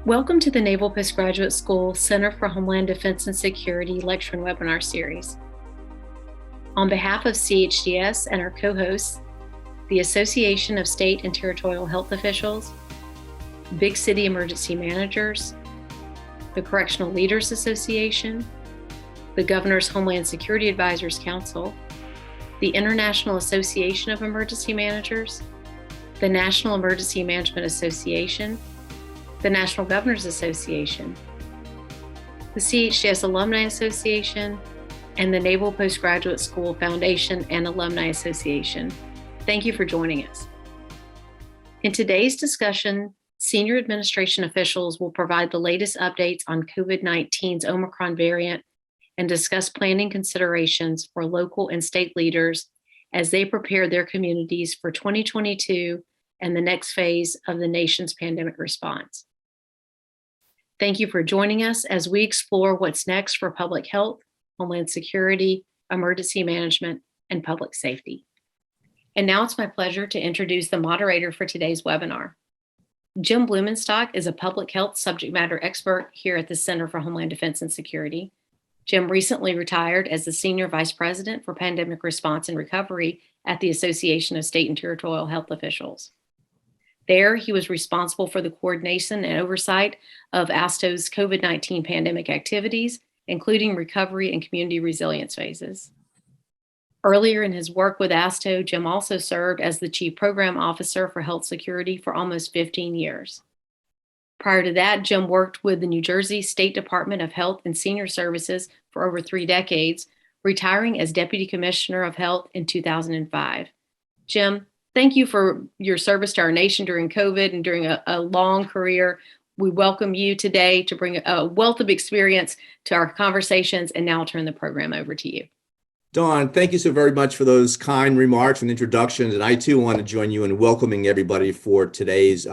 Welcome to the Naval Postgraduate School Center for Homeland Defense and Security lecture and webinar series. On behalf of CHDS and our co-hosts, the Association of State and Territorial Health Officials, Big City Emergency Managers, the Correctional Leaders Association, the Governor's Homeland Security Advisors Council, the International Association of Emergency Managers, the National Emergency Management Association, the National Governors Association, the CHDS Alumni Association, and the Naval Postgraduate School Foundation and Alumni Association. Thank you for joining us. In today's discussion, senior administration officials will provide the latest updates on COVID-19's Omicron variant and discuss planning considerations for local and state leaders as they prepare their communities for 2022 and the next phase of the nation's pandemic response. Thank you for joining us as we explore what's next for public health, homeland security, emergency management, and public safety. And now it's my pleasure to introduce the moderator for today's webinar. Jim Blumenstock is a public health subject matter expert here at the Center for Homeland Defense and Security. Jim recently retired as the Senior Vice President for Pandemic Response and Recovery at the Association of State and Territorial Health Officials. There, he was responsible for the coordination and oversight of ASTO's COVID-19 pandemic activities, including recovery and community resilience phases. Earlier in his work with ASTO, Jim also served as the Chief Program Officer for Health Security for almost 15 years. Prior to that, Jim worked with the New Jersey State Department of Health and Senior Services for over 3 decades, retiring as Deputy Commissioner of Health in 2005. Jim, thank you for your service to our nation during COVID and during a long career. We welcome you today to bring a wealth of experience to our conversations, and now I'll turn the program over to you. Dawn, thank you so very much for those kind remarks and introductions. And I too want to join you in welcoming everybody for today's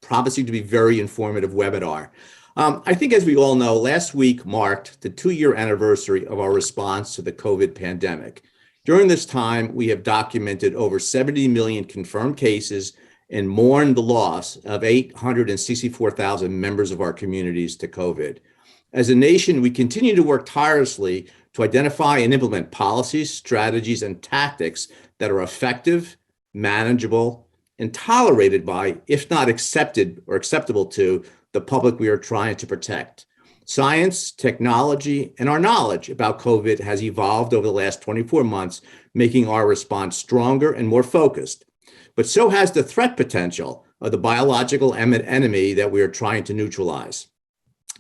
promising to be very informative webinar. I think, as we all know, last week marked the 2-year anniversary of our response to the COVID pandemic. During this time, we have documented over 70 million confirmed cases and mourned the loss of 864,000 members of our communities to COVID. As a nation, we continue to work tirelessly to identify and implement policies, strategies, and tactics that are effective, manageable, and tolerated by, if not accepted or acceptable to, the public we are trying to protect. Science, technology, and our knowledge about COVID has evolved over the last 24 months, making our response stronger and more focused. But so has the threat potential of the biological enemy that we are trying to neutralize.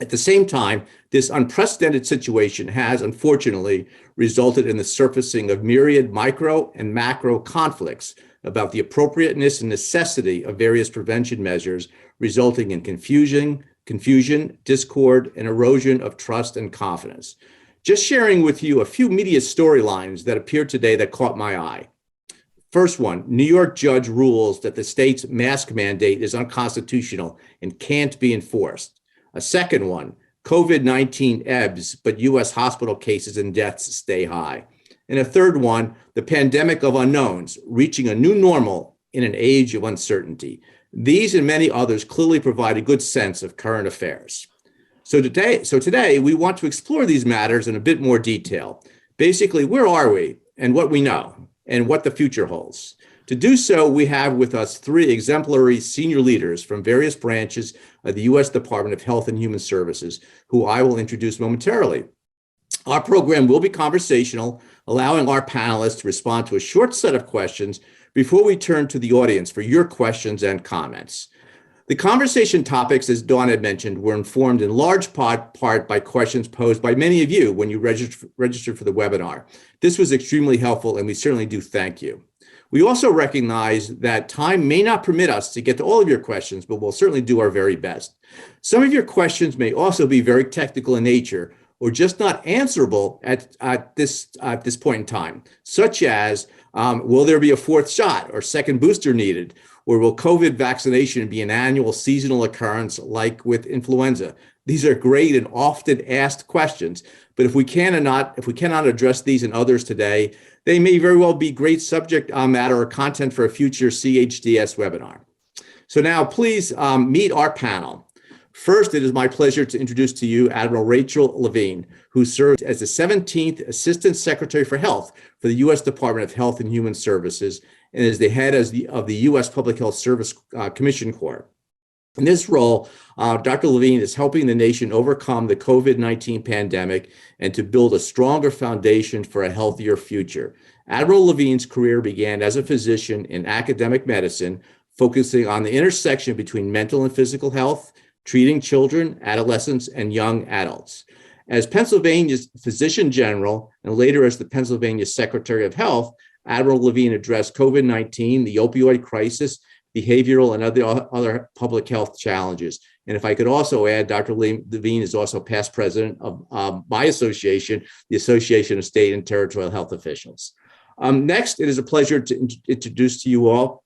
At the same time, this unprecedented situation has, unfortunately, resulted in the surfacing of myriad micro and macro conflicts about the appropriateness and necessity of various prevention measures, resulting in confusion, discord, and erosion of trust and confidence. Just sharing with you a few media storylines that appeared today that caught my eye. First one, New York judge rules that the state's mask mandate is unconstitutional and can't be enforced. A second one, COVID-19 ebbs, but U.S. hospital cases and deaths stay high. And a third one, the pandemic of unknowns, reaching a new normal in an age of uncertainty. These and many others clearly provide a good sense of current affairs. So today we want to explore these matters in a bit more detail. Basically, where are we and what we know and what the future holds. To do so, we have with us 3 exemplary senior leaders from various branches of the U.S. Department of Health and Human Services, who I will introduce momentarily. Our program will be conversational, allowing our panelists to respond to a short set of questions before we turn to the audience for your questions and comments. The conversation topics, as Dawn had mentioned, were informed in large part by questions posed by many of you when you registered for the webinar. This was extremely helpful, and we certainly do thank you. We also recognize that time may not permit us to get to all of your questions, but we'll certainly do our very best. Some of your questions may also be very technical in nature or just not answerable at this point in time, such as, will there be a 4th shot or second booster needed? Or will COVID vaccination be an annual seasonal occurrence like with influenza? These are great and often asked questions, but if we cannot address these and others today, they may very well be great subject matter or content for a future CHDS webinar. So now please meet our panel. First, it is my pleasure to introduce to you Admiral Rachel Levine, who served as the 17th Assistant Secretary for Health for the U.S. Department of Health and Human Services and is the head of the U.S. Public Health Service Commission Corps. In this role, Dr. Levine is helping the nation overcome the COVID-19 pandemic and to build a stronger foundation for a healthier future. Admiral Levine's career began as a physician in academic medicine, focusing on the intersection between mental and physical health, treating children, adolescents, and young adults. As Pennsylvania's Physician General and later as the Pennsylvania Secretary of Health, Admiral Levine addressed COVID-19, the opioid crisis, behavioral and other public health challenges. And if I could also add, Dr. Levine is also past president of my association, the Association of State and Territorial Health Officials. Next, it is a pleasure to introduce to you all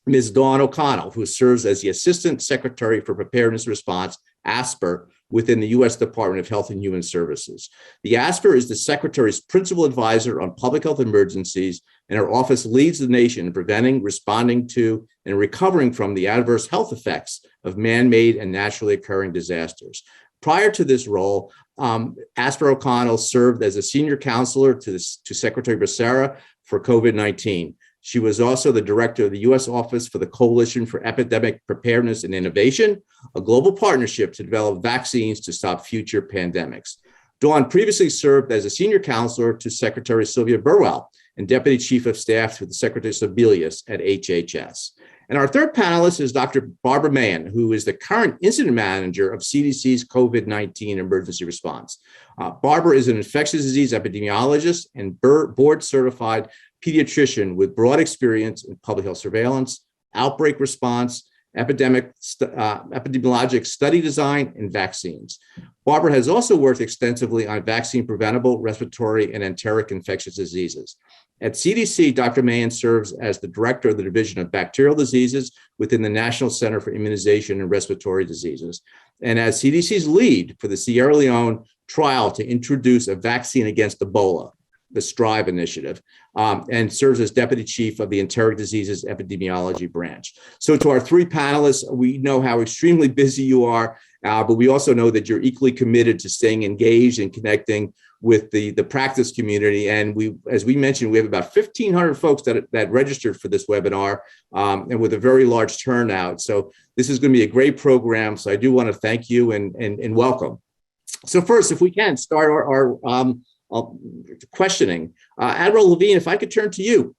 Ms. Don OConnell, who serves as the Assistant Secretary for Preparedness and Response, ASPR, within the U.S. Department of Health and Human Services. The ASPR is the Secretary's principal advisor on public health emergencies, and her office leads the nation in preventing, responding to, and recovering from the adverse health effects of man-made and naturally occurring disasters. Prior to this role, ASPR OConnell served as a senior counselor to Secretary Becerra for COVID-19. She was also the director of the U.S. Office for the Coalition for Epidemic Preparedness and Innovation, a global partnership to develop vaccines to stop future pandemics. Dawn previously served as a senior counselor to Secretary Sylvia Burwell and Deputy Chief of Staff to the Secretary Sebelius at HHS. And our third panelist is Dr. Barbara Mann, who is the current incident manager of CDC's COVID-19 emergency response. Barbara is an infectious disease epidemiologist and board-certified pediatrician with broad experience in public health surveillance, outbreak response, epidemiologic study design, and vaccines. Barbara has also worked extensively on vaccine-preventable, respiratory, and enteric infectious diseases. At CDC, Dr. Mann serves as the director of the Division of Bacterial Diseases within the National Center for Immunization and Respiratory Diseases, and as CDC's lead for the Sierra Leone trial to introduce a vaccine against Ebola, the STRIVE initiative, and serves as deputy chief of the Enteric Diseases Epidemiology branch. So to our three panelists, we know how extremely busy you are, but we also know that you're equally committed to staying engaged and connecting with the practice community. And we, as we mentioned, we have about 1,500 folks that registered for this webinar, and with a very large turnout. So this is going to be a great program. So I do want to thank you and welcome. So first, if we can start our questioning. Admiral Levine, if I could turn to you.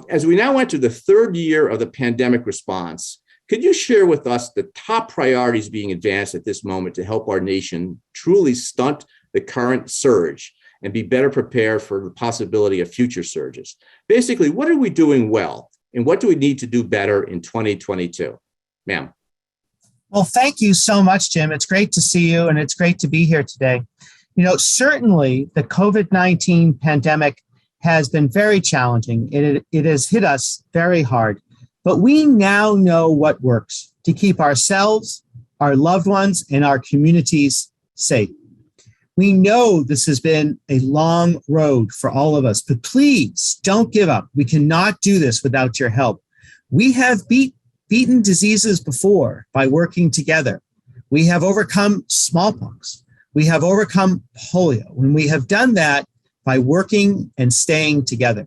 As we now enter the third year of the pandemic response, could you share with us the top priorities being advanced at this moment to help our nation truly stunt the current surge and be better prepared for the possibility of future surges? Basically, what are we doing well and what do we need to do better in 2022? Ma'am. Well, thank you so much, Jim. It's great to see you and it's great to be here today. You know, certainly the COVID-19 pandemic has been very challenging. It has hit us very hard, but we now know what works to keep ourselves, our loved ones, and our communities safe. We know this has been a long road for all of us, but please don't give up. We cannot do this without your help. We have beaten diseases before by working together. We have overcome smallpox. We have overcome polio, and we have done that by working and staying together.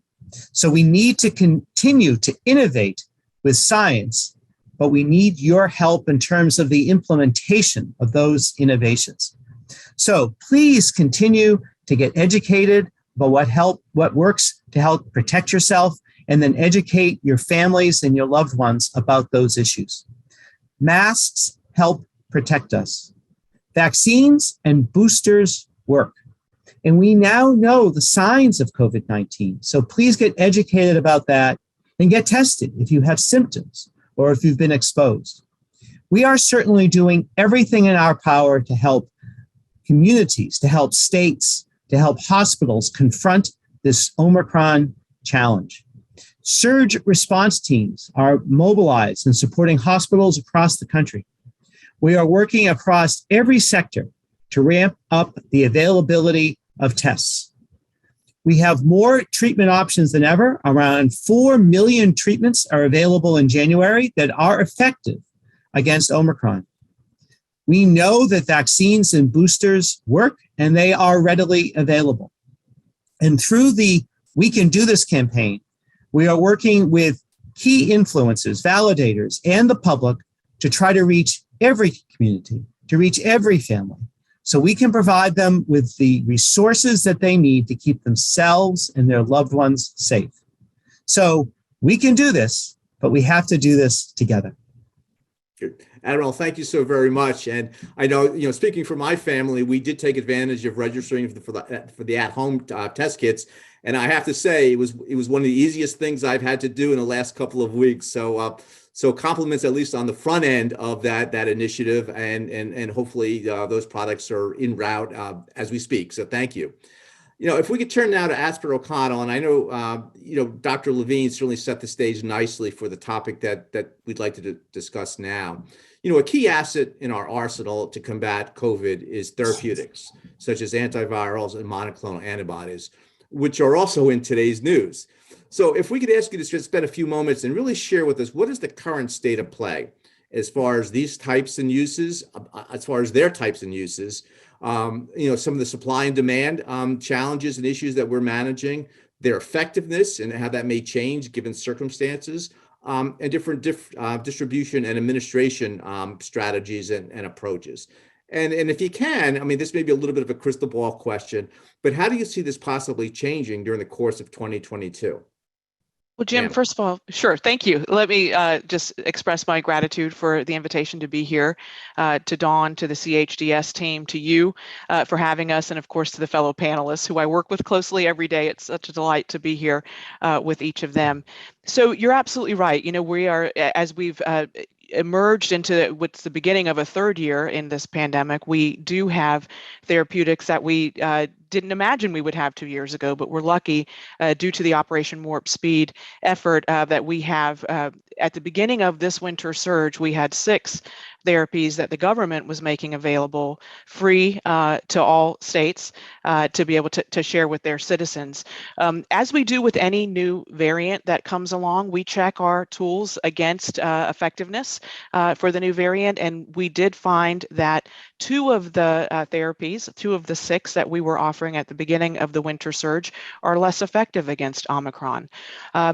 So we need to continue to innovate with science, but we need your help in terms of the implementation of those innovations. So please continue to get educated about what works to help protect yourself, and then educate your families and your loved ones about those issues. Masks help protect us. Vaccines and boosters work. And we now know the signs of COVID-19. So please get educated about that and get tested if you have symptoms or if you've been exposed. We are certainly doing everything in our power to help communities, to help states, to help hospitals confront this Omicron challenge. Surge response teams are mobilized and supporting hospitals across the country. We are working across every sector to ramp up the availability of tests. We have more treatment options than ever. Around 4 million treatments are available in January that are effective against Omicron. We know that vaccines and boosters work and they are readily available. And through the We Can Do This campaign, we are working with key influencers, validators, and the public to try to reach every community, to reach every family, so we can provide them with the resources that they need to keep themselves and their loved ones safe. So we can do this, but we have to do this together. Good. Admiral, thank you so very much. And I know, speaking for my family, we did take advantage of registering for the at-home test kits. And I have to say, it was one of the easiest things I've had to do in the last couple of weeks. So compliments at least on the front end of that initiative, and hopefully those products are en route as we speak. So thank you. If we could turn now to Admiral OConnell, and I know Dr. Levine certainly set the stage nicely for the topic that we'd like to discuss now. A key asset in our arsenal to combat COVID is therapeutics, such as antivirals and monoclonal antibodies, which are also in today's news. So if we could ask you to just spend a few moments and really share with us, what is the current state of play as far as these types and uses, as far as their types and uses, some of the supply and demand challenges and issues that we're managing, their effectiveness and how that may change given circumstances, and different distribution and administration strategies and approaches. And if you can, this may be a little bit of a crystal ball question, but how do you see this possibly changing during the course of 2022? Well, Jim, first of all, sure. Thank you. Let me just express my gratitude for the invitation to be here, to Don, to the CHDS team, to you for having us, and of course to the fellow panelists who I work with closely every day. It's such a delight to be here with each of them. So you're absolutely right. We are, as we've emerged into what's the beginning of a third year in this pandemic, we do have therapeutics that we didn't imagine we would have 2 years ago, but we're lucky due to the Operation Warp Speed effort that we have. At the beginning of this winter surge, we had 6 therapies that the government was making available free to all states to be able to share with their citizens. As we do with any new variant that comes along, we check our tools against effectiveness for the new variant, and we did find that 2 of the therapies, 2 of the 6 that we were offering at the beginning of the winter surge, are less effective against Omicron.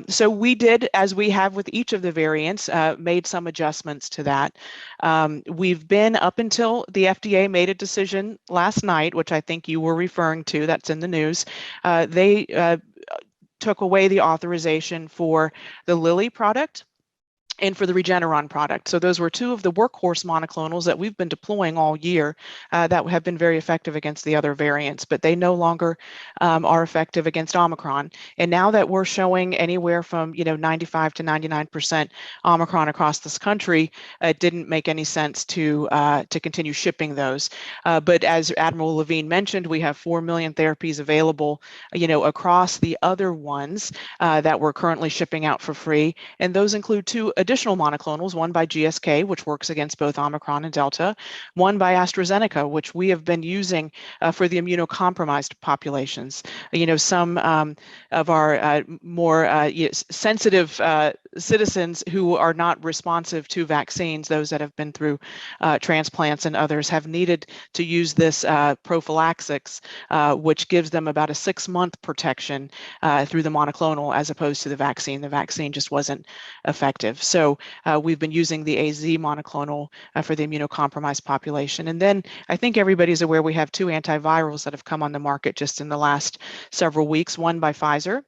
So we did, as we have with each of the variants, made some adjustments to that. We've been, up until the FDA made a decision last night, which I think you were referring to, that's in the news, they took away the authorization for the Lilly product and for the Regeneron product. So those were 2 of the workhorse monoclonals that we've been deploying all year that have been very effective against the other variants, but they no longer are effective against Omicron. And now that we're showing anywhere from 95 to 99% Omicron across this country, it didn't make any sense to continue shipping those. But as Admiral Levine mentioned, we have 4 million therapies available, across the other ones that we're currently shipping out for free, and those include 2 additional monoclonals, one by GSK, which works against both Omicron and Delta, one by AstraZeneca, which we have been using for the immunocompromised populations. Some of our more sensitive citizens who are not responsive to vaccines, those that have been through transplants and others, have needed to use this prophylaxis, which gives them about a 6-month protection through the monoclonal as opposed to the vaccine. The vaccine just wasn't effective. So we've been using the AZ monoclonal for the immunocompromised population. And then I think everybody's aware we have 2 antivirals that have come on the market just in the last several weeks, one by Pfizer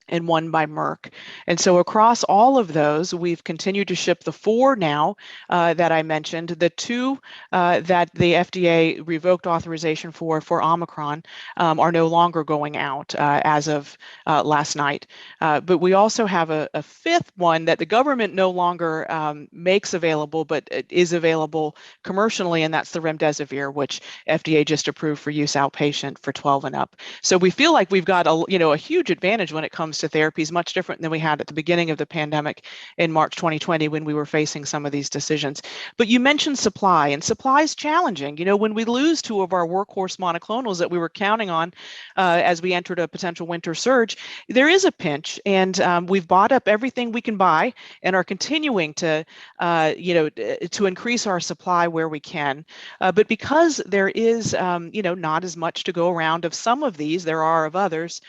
and one by Merck. And so across all of those, we've continued to ship the 4 now that I mentioned. The 2 that the FDA revoked authorization for Omicron are no longer going out as of last night. But we also have a 5th one that the government no longer makes available, but it is available commercially, and that's the remdesivir, which FDA just approved for use outpatient for 12 and up. So we feel like we've got a huge advantage when it comes comes to therapies, much different than we had at the beginning of the pandemic in March 2020 when we were facing some of these decisions. But you mentioned supply, and supply is challenging. When we lose two of our workhorse monoclonals that we were counting on as we entered a potential winter surge, there is a pinch, and we've bought up everything we can buy and are continuing to increase our supply where we can. But because there is, not as much to go around of some of these, there are of others,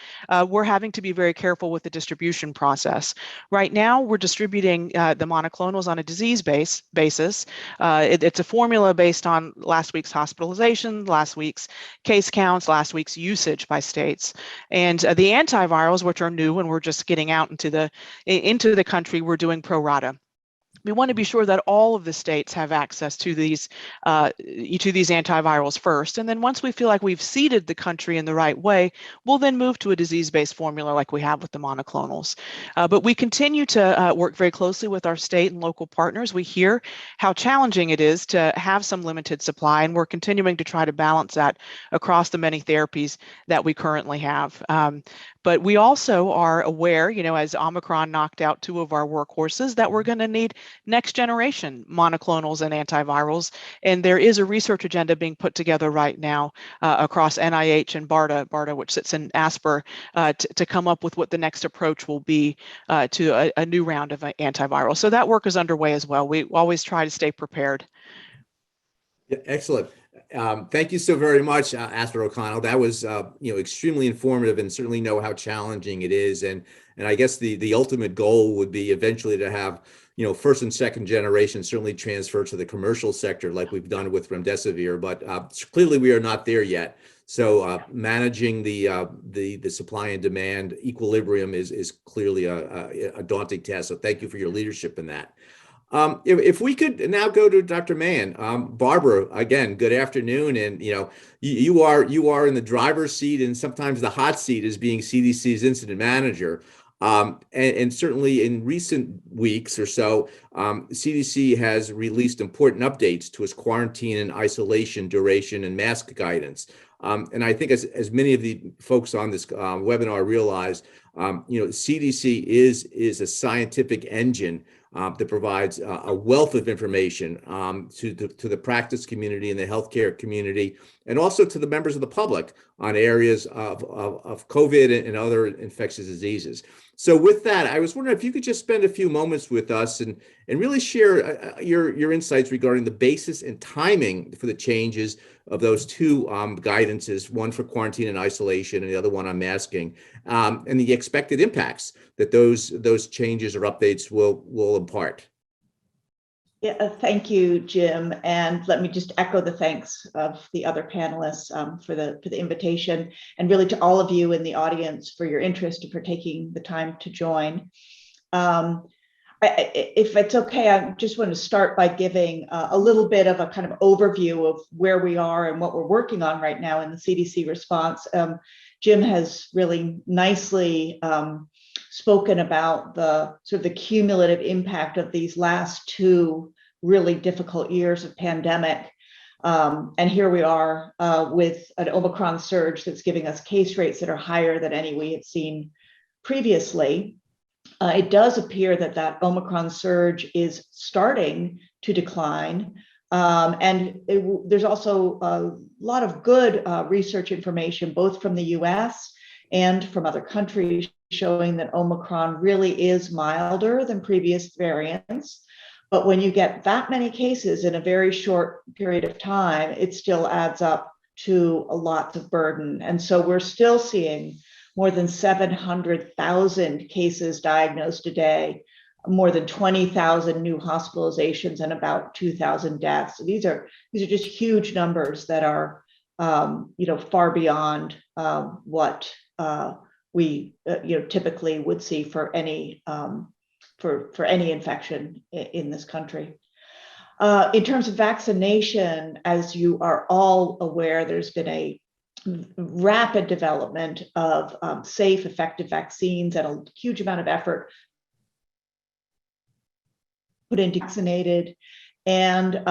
we're having to be very careful with the distribution process. Right now, we're distributing the monoclonals on a disease basis. It's a formula based on last week's hospitalization, last week's case counts, last week's usage by states. And the antivirals, which are new and we're just getting out into the country, we're doing pro rata. We want to be sure that all of the states have access to these antivirals first. And then once we feel like we've seeded the country in the right way, we'll then move to a disease-based formula like we have with the monoclonals. But we continue to work very closely with our state and local partners. We hear how challenging it is to have some limited supply, and we're continuing to try to balance that across the many therapies that we currently have. But we also are aware, as Omicron knocked out two of our workhorses, that we're going to need next generation monoclonals and antivirals. And there is a research agenda being put together right now across NIH and BARDA, which sits in ASPR, to come up with what the next approach will be to a new round of antiviral. So that work is underway as well. We always try to stay prepared. Yeah, excellent. Thank you so very much, Admiral O'Connell. That was, extremely informative, and certainly know how challenging it is. And I guess the ultimate goal would be eventually to have, first and second generation certainly transfer to the commercial sector, like we've done with remdesivir. But clearly, we are not there yet. So managing the supply and demand equilibrium is clearly a daunting task. So thank you for your leadership in that. If we could now go to Dr. Mann, Barbara, again, good afternoon. And you are in the driver's seat and sometimes the hot seat as being CDC's incident manager. And certainly in recent weeks or so, CDC has released important updates to its quarantine and isolation duration and mask guidance. And I think as many of the folks on this webinar realize, CDC is a scientific engine that provides a wealth of information to the practice community and the healthcare community, and also to the members of the public on areas of COVID and other infectious diseases. So with that, I was wondering if you could just spend a few moments with us and really share your insights regarding the basis and timing for the changes of those two guidances, one for quarantine and isolation and the other one on masking, and the expected impacts that those changes or updates will impart. Yeah, thank you, Jim. And let me just echo the thanks of the other panelists for the invitation, and really to all of you in the audience for your interest and for taking the time to join. If it's okay, I just want to start by giving a little bit of a kind of overview of where we are and what we're working on right now in the CDC response. Jim has really nicely spoken about the sort of the cumulative impact of these last two really difficult years of pandemic. And here we are with an Omicron surge that's giving us case rates that are higher than any we had seen previously. It does appear that Omicron surge is starting to decline. And there's also a lot of good research information, both from the US and from other countries, showing that Omicron really is milder than previous variants. But when you get that many cases in a very short period of time, it still adds up to a lot of burden. And so we're still seeing more than 700,000 cases diagnosed a day, more than 20,000 new hospitalizations, and about 2,000 deaths. So these are just huge numbers that are far beyond what we typically would see for any infection in this country. In terms of vaccination, as you are all aware, there's been a rapid development of safe, effective vaccines, and a huge amount of effort put into vaccinated, and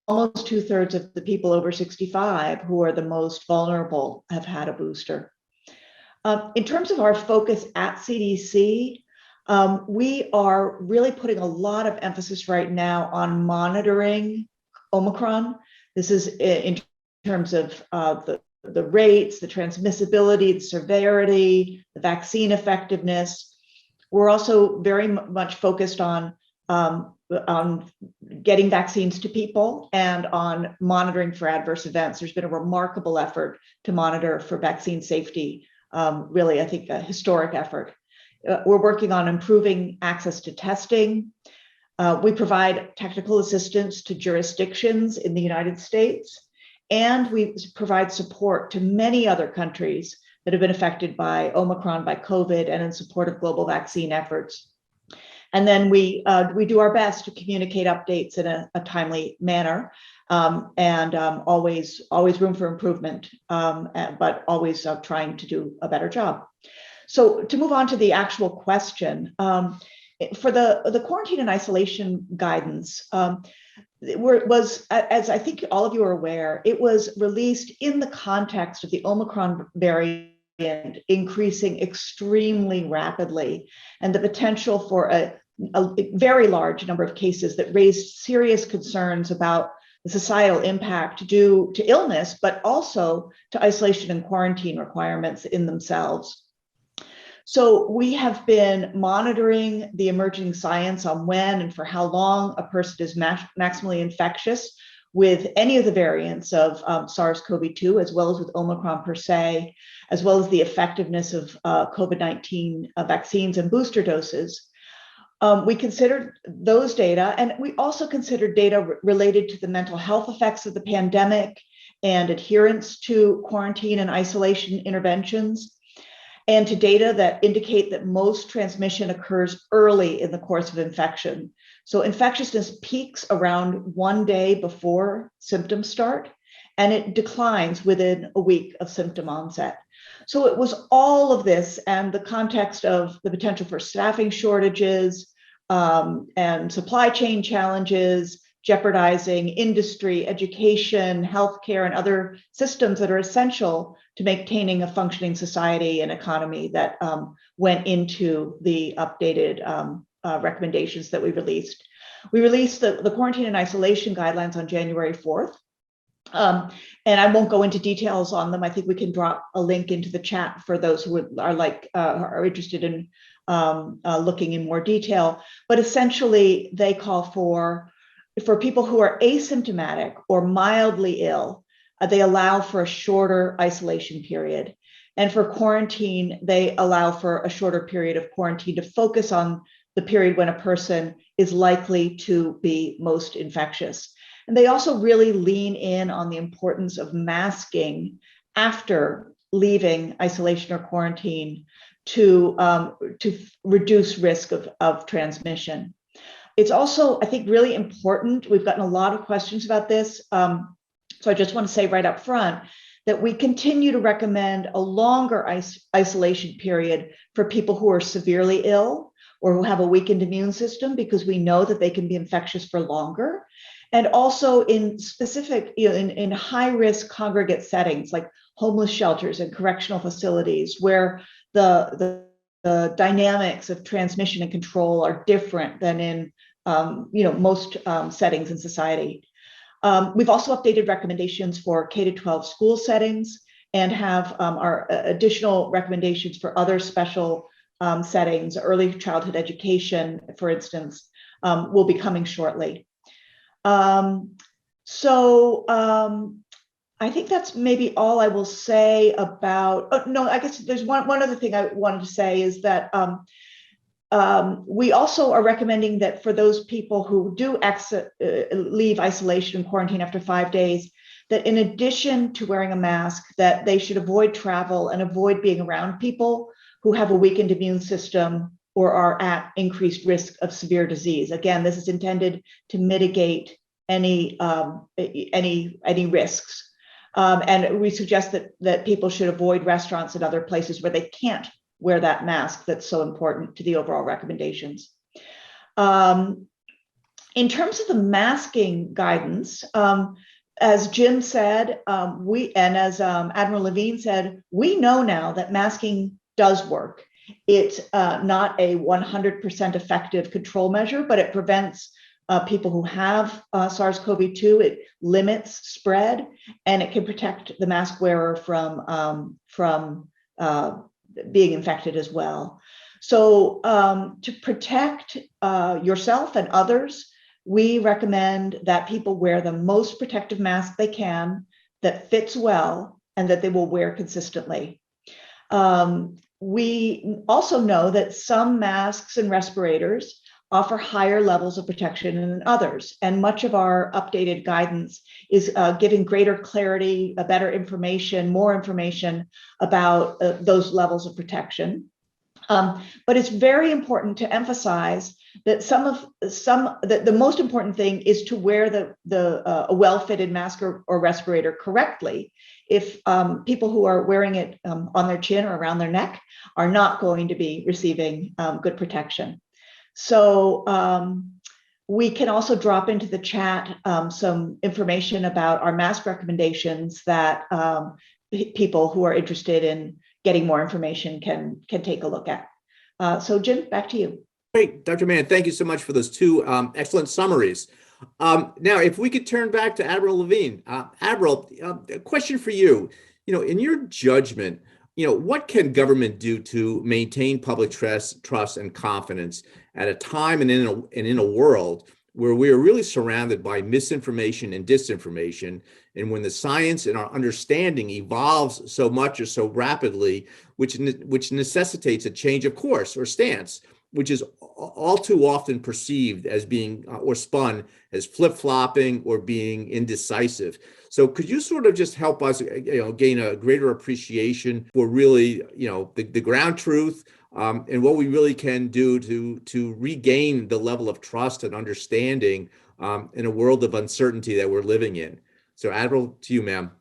almost 2/3 of the people over 65 who are the most vulnerable have had a booster. In terms of our focus at CDC, we are really putting a lot of emphasis right now on monitoring Omicron. This is in terms of the rates, the transmissibility, the severity, the vaccine effectiveness. We're also very much focused on getting vaccines to people and on monitoring for adverse events. There's been a remarkable effort to monitor for vaccine safety, really, I think, a historic effort. We're working on improving access to testing. We provide technical assistance to jurisdictions in the United States, and we provide support to many other countries that have been affected by Omicron, by COVID, and in support of global vaccine efforts. And then we do our best to communicate updates in a timely manner, and always room for improvement, but always trying to do a better job. So to move on to the actual question, for the quarantine and isolation guidance, was, as I think all of you are aware, it was released in the context of the Omicron variant increasing extremely rapidly, and the potential for a very large number of cases that raised serious concerns about the societal impact due to illness, but also to isolation and quarantine requirements in themselves. So we have been monitoring the emerging science on when and for how long a person is maximally infectious with any of the variants of SARS-CoV-2, as well as with Omicron per se, as well as the effectiveness of COVID-19 vaccines and booster doses. We considered those data, and we also considered data related to the mental health effects of the pandemic and adherence to quarantine and isolation interventions, and to data that indicate that most transmission occurs early in the course of infection. So infectiousness peaks around 1 day before symptoms start, and it declines within a week of symptom onset. So it was all of this and the context of the potential for staffing shortages and supply chain challenges, jeopardizing industry, education, healthcare, and other systems that are essential to maintaining a functioning society and economy that went into the updated recommendations that we released. We released the quarantine and isolation guidelines on January 4th. And I won't go into details on them. I think we can drop a link into the chat for those who are interested in looking in more detail. But essentially, they call for people who are asymptomatic or mildly ill, they allow for a shorter isolation period. And for quarantine, they allow for a shorter period of quarantine to focus on the period when a person is likely to be most infectious. And they also really lean in on the importance of masking after leaving isolation or quarantine to reduce risk of transmission. It's also, I think, really important. We've gotten a lot of questions about this. So I just want to say right up front that we continue to recommend a longer isolation period for people who are severely ill or who have a weakened immune system, because we know that they can be infectious for longer. And also in specific, in high-risk congregate settings like homeless shelters and correctional facilities, where the dynamics of transmission and control are different than in most settings in society. We've also updated recommendations for K-12 school settings and have our additional recommendations for other special settings. Early childhood education, for instance, will be coming shortly. I think that's maybe all I will say about, I guess there's one other thing I wanted to say is that we also are recommending that for those people who do leave isolation and quarantine after 5 days, that in addition to wearing a mask, that they should avoid travel and avoid being around people who have a weakened immune system or are at increased risk of severe disease. Again, this is intended to mitigate any risks. And we suggest that people should avoid restaurants and other places where they can't wear that mask that's so important to the overall recommendations. In terms of the masking guidance, as Jim said, as Admiral Levine said, we know now that masking does work. It's not a 100% effective control measure, but it prevents people who have SARS-CoV-2. It limits spread, and it can protect the mask wearer from being infected as well. So to protect yourself and others, we recommend that people wear the most protective mask they can that fits well and that they will wear consistently. We also know that some masks and respirators offer higher levels of protection than others, and much of our updated guidance is giving greater clarity, better information, more information about those levels of protection. But it's very important to emphasize that the most important thing is to wear a well-fitted mask or respirator correctly. If people who are wearing it on their chin or around their neck are not going to be receiving good protection. So we can also drop into the chat some information about our mask recommendations that people who are interested in getting more information can take a look at. So Jim, back to you. Great, Dr. Mann, thank you so much for those two excellent summaries. Now, if we could turn back to Admiral Levine. Admiral, a question for you. In your judgment, what can government do to maintain public trust and confidence at a time and in a world where we are really surrounded by misinformation and disinformation, and when the science and our understanding evolves so much or so rapidly, which necessitates a change of course or stance, which is all too often perceived as being or spun as flip-flopping or being indecisive. So could you sort of just help us gain a greater appreciation for really the ground truth and what we really can do to regain the level of trust and understanding in a world of uncertainty that we're living in? So Admiral, to you, ma'am.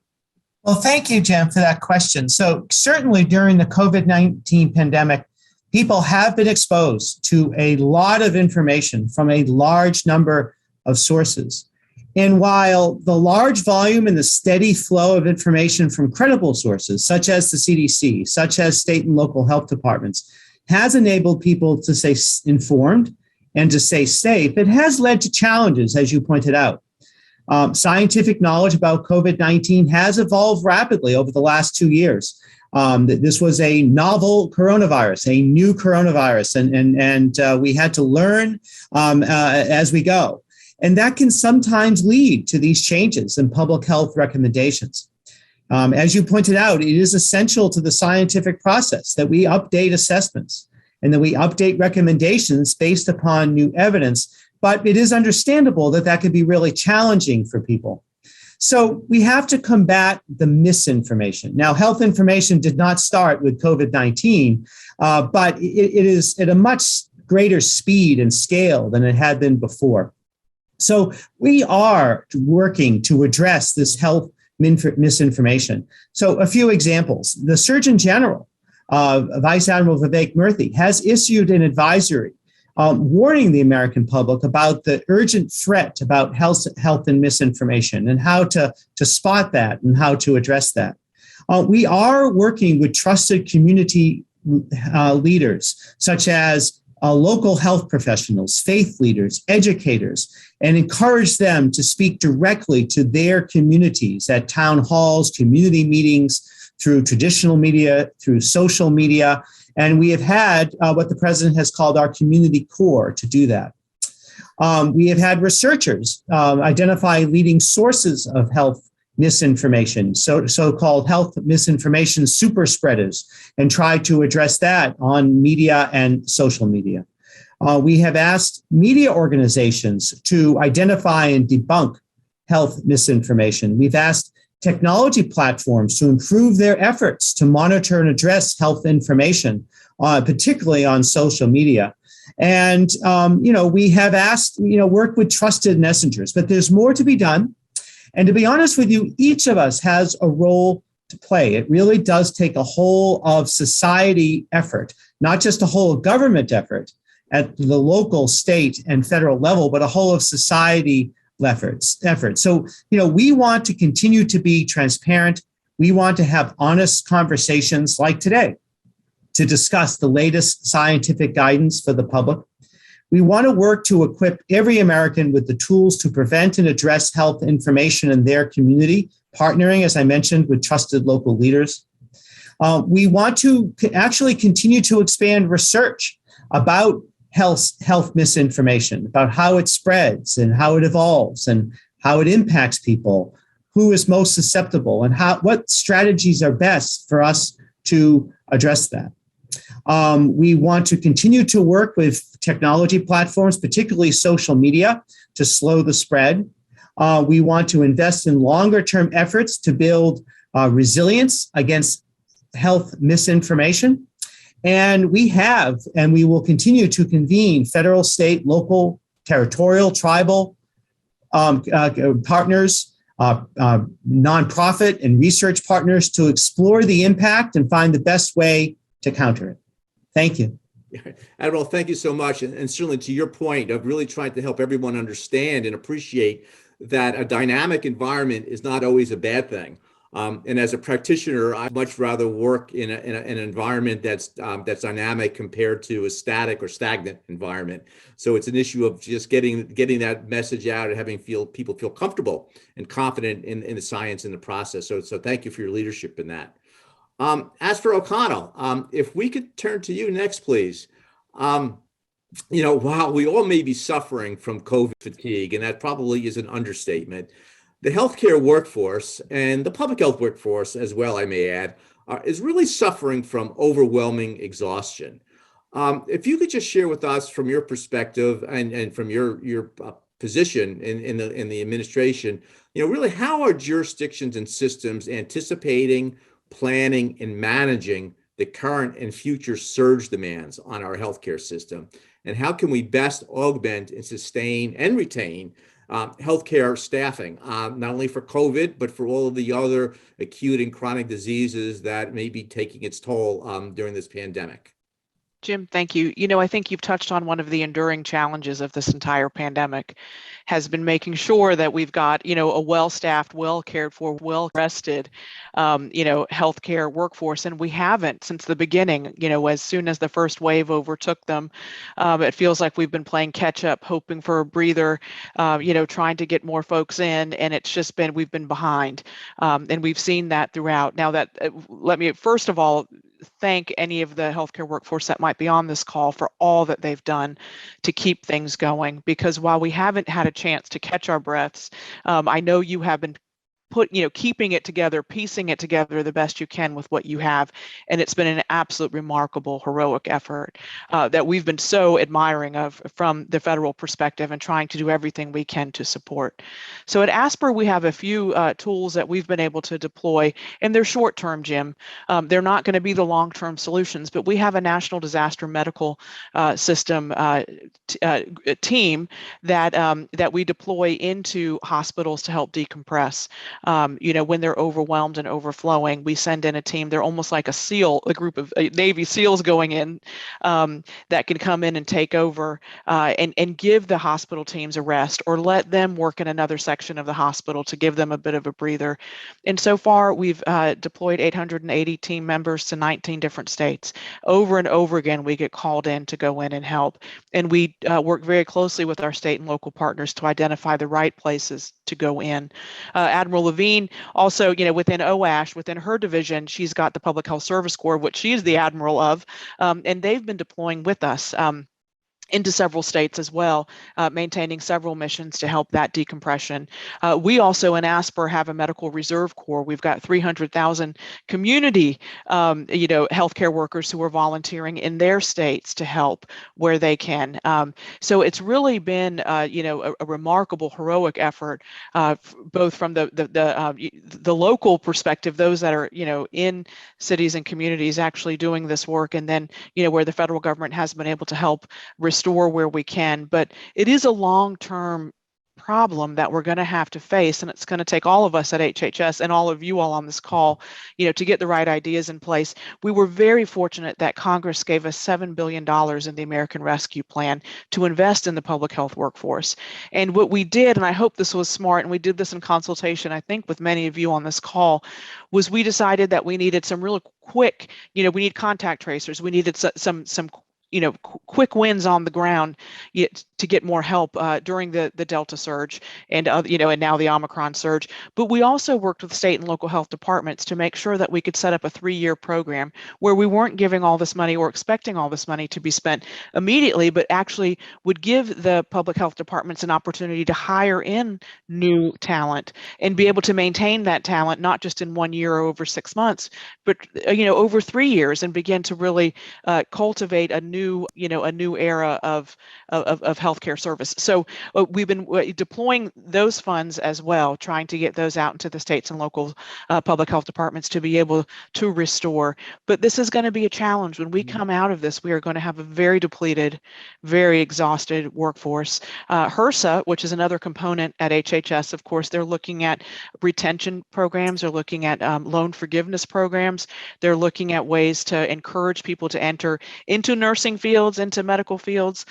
Well, thank you, Jim, for that question. So certainly during the COVID-19 pandemic, people have been exposed to a lot of information from a large number of sources. And while the large volume and the steady flow of information from credible sources, such as the CDC, such as state and local health departments, has enabled people to stay informed and to stay safe, it has led to challenges, as you pointed out. Scientific knowledge about COVID-19 has evolved rapidly over the last 2 years. This was a novel coronavirus, a new coronavirus, and we had to learn as we go. And that can sometimes lead to these changes in public health recommendations. As you pointed out, it is essential to the scientific process that we update assessments and that we update recommendations based upon new evidence. But it is understandable that that could be really challenging for people. So we have to combat the misinformation. Now, health information did not start with COVID-19, but it is at a much greater speed and scale than it had been before. So we are working to address this health misinformation. So a few examples. The Surgeon General, Vice Admiral Vivek Murthy, has issued an advisory warning the American public about the urgent threat about health and misinformation and how to spot that and how to address that. We are working with trusted community leaders, such as local health professionals, faith leaders, educators, and encourage them to speak directly to their communities at town halls, community meetings, through traditional media, through social media. And we have had what the president has called our community core to do that. We have had researchers identify leading sources of health misinformation, so-called health misinformation super spreaders, and try to address that on media and social media. We have asked media organizations to identify and debunk health misinformation. We've asked technology platforms to improve their efforts to monitor and address health information, particularly on social media. And, we have asked, work with trusted messengers, but there's more to be done. And to be honest with you, each of us has a role to play. It really does take a whole of society effort, not just a whole of government effort at the local, state, and federal level, but a whole of society efforts. So, we want to continue to be transparent. We want to have honest conversations like today to discuss the latest scientific guidance for the public. We want to work to equip every American with the tools to prevent and address health information in their community, partnering, as I mentioned, with trusted local leaders. We want to actually continue to expand research about health misinformation, about how it spreads and how it evolves and how it impacts people, who is most susceptible, and what strategies are best for us to address that. We want to continue to work with technology platforms, particularly social media, to slow the spread. We want to invest in longer-term efforts to build resilience against health misinformation. And we have, and we will continue to convene federal, state, local, territorial, tribal partners, nonprofit and research partners to explore the impact and find the best way to counter it. Thank you. Admiral, thank you so much. And certainly to your point of really trying to help everyone understand and appreciate that a dynamic environment is not always a bad thing. And as a practitioner, I'd much rather work in an environment that's dynamic compared to a static or stagnant environment. So it's an issue of just getting that message out and having people feel comfortable and confident in the science and the process. So thank you for your leadership in that. As for O'Connell, if we could turn to you next, please. While we all may be suffering from COVID fatigue, and that probably is an understatement, the healthcare workforce and the public health workforce as well, I may add, is really suffering from overwhelming exhaustion. If you could just share with us from your perspective and from your position in the administration, really how are jurisdictions and systems anticipating, planning, and managing the current and future surge demands on our healthcare system? And how can we best augment and sustain and retain healthcare staffing, not only for COVID, but for all of the other acute and chronic diseases that may be taking its toll during this pandemic? Jim, thank you. I think you've touched on one of the enduring challenges of this entire pandemic has been making sure that we've got, a well-staffed, well-cared for, well-rested, healthcare workforce. And we haven't since the beginning, as soon as the first wave overtook them. It feels like we've been playing catch up, hoping for a breather, trying to get more folks in. And it's just been, we've been behind. And we've seen that throughout. Now that, let me first of all, thank any of the healthcare workforce that might be on this call for all that they've done to keep things going. Because while we haven't had a chance to catch our breaths, I know you have been keeping it together, piecing it together the best you can with what you have. And it's been an absolute remarkable, heroic effort that we've been so admiring of from the federal perspective and trying to do everything we can to support. So at ASPR, we have a few tools that we've been able to deploy, and they're short-term, Jim. They're not going to be the long-term solutions, but we have a national disaster medical system team that we deploy into hospitals to help decompress. When they're overwhelmed and overflowing, we send in a team. They're almost like a group of Navy SEALs going in that can come in and take over and give the hospital teams a rest, or let them work in another section of the hospital to give them a bit of a breather. And so far, we've deployed 880 team members to 19 different states. Over and over again, we get called in to go in and help. And we work very closely with our state and local partners to identify the right places to go in. Admiral Levine also, within OASH, within her division, she's got the Public Health Service Corps, which she is the admiral of, and they've been deploying with us into several states as well, maintaining several missions to help that decompression. We also in ASPR have a medical reserve corps. We've got 300,000 community, healthcare workers who are volunteering in their states to help where they can. So it's really been, a remarkable, heroic effort, both from the local perspective, those that are, in cities and communities actually doing this work, and then, where the federal government has been able to help restore where we can. But it is a long-term problem that we're going to have to face, and it's going to take all of us at HHS and all of you all on this call, to get the right ideas in place. We were very fortunate that Congress gave us $7 billion in the American Rescue Plan to invest in the public health workforce. And what we did, and I hope this was smart, and we did this in consultation, I think, with many of you on this call, was we decided that we needed some real quick, we need contact tracers. We needed some quick wins on the ground to get more help during the Delta surge and and now the Omicron surge. But we also worked with state and local health departments to make sure that we could set up a 3-year program where we weren't giving all this money or expecting all this money to be spent immediately, but actually would give the public health departments an opportunity to hire in new talent and be able to maintain that talent, not just in 1 year or over 6 months, but over 3 years, and begin to really cultivate a new era of healthcare service. So we've been deploying those funds as well, trying to get those out into the states and local public health departments to be able to restore. But this is going to be a challenge. When we come out of this, we are going to have a very depleted, very exhausted workforce. HRSA, which is another component at HHS, of course, they're looking at retention programs, they're looking at loan forgiveness programs, they're looking at ways to encourage people to enter into nursing fields, into medical fields,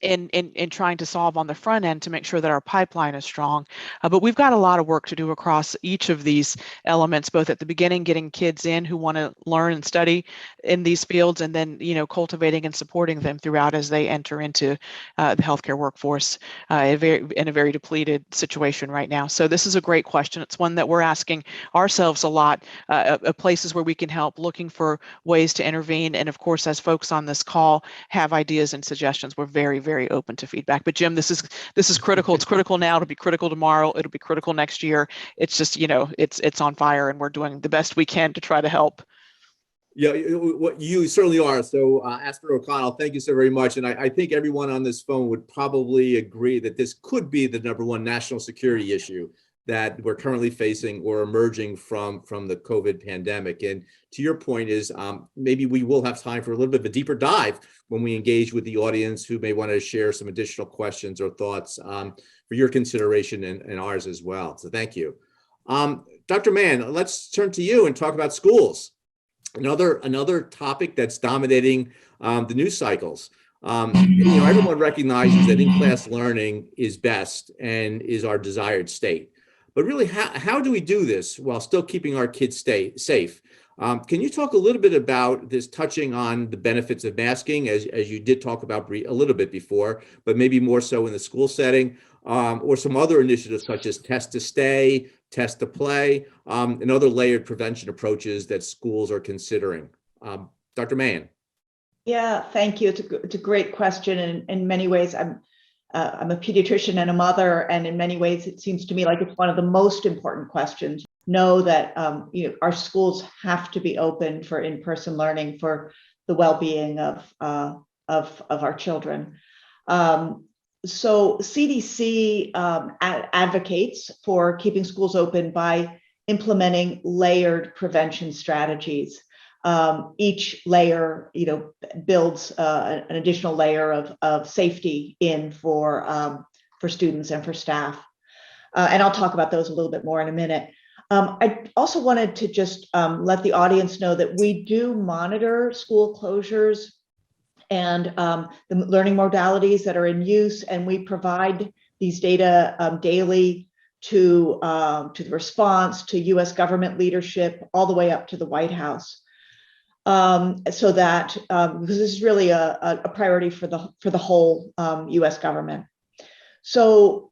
in trying to solve on the front end to make sure that our pipeline is strong. But we've got a lot of work to do across each of these elements, both at the beginning, getting kids in who want to learn and study in these fields, and then, cultivating and supporting them throughout as they enter into the healthcare workforce in a very depleted situation right now. So this is a great question. It's one that we're asking ourselves a lot, of places where we can help, looking for ways to intervene. And of course, as folks on this call have ideas and suggestions, we're very, very open to feedback. But Jim, this is critical. It's critical now. It'll be critical tomorrow. It'll be critical next year. It's just, it's on fire, and we're doing the best we can to try to help. Yeah, what you certainly are. So, Admiral O'Connell, thank you so very much. And I think everyone on this phone would probably agree that this could be the #1 national security issue that we're currently facing or emerging from the COVID pandemic. And to your point is maybe we will have time for a little bit of a deeper dive when we engage with the audience who may want to share some additional questions or thoughts for your consideration and ours as well. So thank you. Dr. Mann, let's turn to you and talk about schools. Another topic that's dominating the news cycles. Everyone recognizes that in-class learning is best and is our desired state. But really, how do we do this while still keeping our kids safe? Can you talk a little bit about this, touching on the benefits of masking, as you did talk about a little bit before, but maybe more so in the school setting, or some other initiatives such as test to stay, test to play, and other layered prevention approaches that schools are considering? Dr. Mann. Yeah, thank you. It's a great question. And in many ways, I'm a pediatrician and a mother, and in many ways, it seems to me like it's one of the most important questions. Know that our schools have to be open for in-person learning for the well-being of our children. So CDC advocates for keeping schools open by implementing layered prevention strategies. Each layer, builds an additional layer of safety in for students and for staff. And I'll talk about those a little bit more in a minute. I also wanted to just let the audience know that we do monitor school closures and the learning modalities that are in use, and we provide these data daily to the response, to U.S. government leadership, all the way up to the White House. So that because this is really a priority for the whole U.S. government. So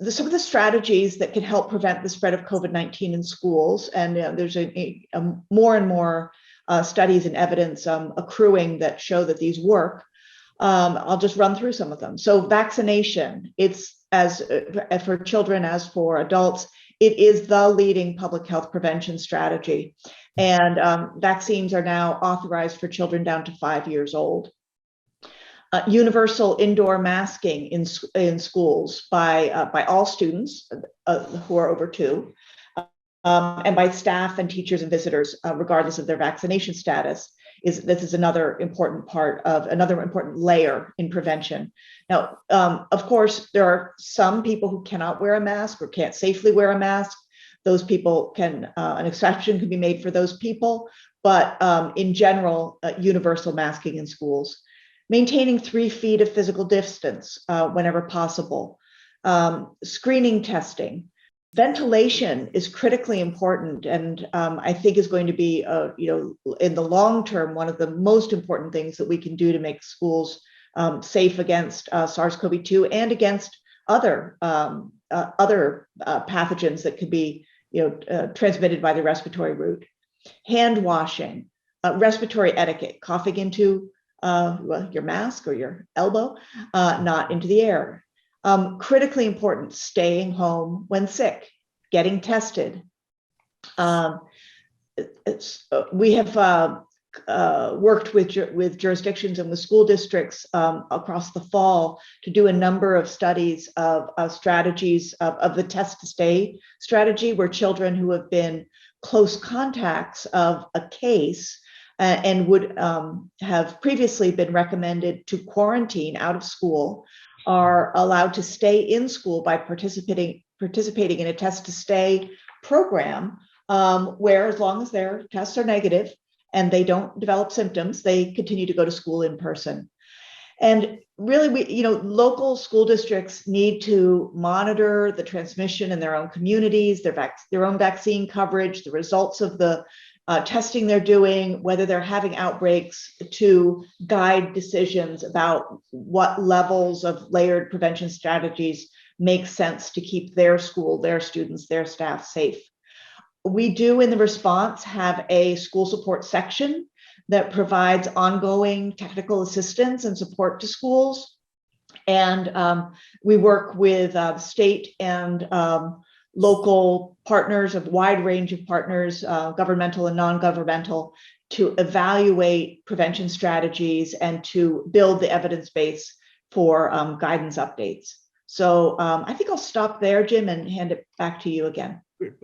some of the strategies that can help prevent the spread of COVID-19 in schools, and there's a more and more studies and evidence accruing that show that these work. I'll just run through some of them. So vaccination, it's as for children as for adults, it is the leading public health prevention strategy. And vaccines are now authorized for children down to 5 years old. Universal indoor masking in schools by all students who are over 2, and by staff and teachers and visitors, regardless of their vaccination status. this is another important layer in prevention. Now, of course, there are some people who cannot wear a mask or can't safely wear a mask. Those people an exception can be made for those people, but in general, universal masking in schools. Maintaining 3 feet of physical distance whenever possible. Screening testing. Ventilation is critically important, and I think is going to be, in the long term, one of the most important things that we can do to make schools safe against SARS-CoV-2 and against other pathogens that could be, transmitted by the respiratory route. Hand washing, respiratory etiquette, coughing into your mask or your elbow, not into the air. Critically important, staying home when sick, getting tested. We have worked with jurisdictions and with school districts across the fall to do a number of studies of strategies of the test to stay strategy, where children who have been close contacts of a case and would have previously been recommended to quarantine out of school are allowed to stay in school by participating in a test to stay program, where as long as their tests are negative and they don't develop symptoms, they continue to go to school in person. And really, local school districts need to monitor the transmission in their own communities, their own vaccine coverage, the results of the testing they're doing, whether they're having outbreaks, to guide decisions about what levels of layered prevention strategies make sense to keep their school, their students, their staff safe. We do in the response have a school support section that provides ongoing technical assistance and support to schools. And we work with state and local partners, a wide range of partners, governmental and non-governmental, to evaluate prevention strategies and to build the evidence base for guidance updates. So I think I'll stop there, Jim, and hand it back to you again.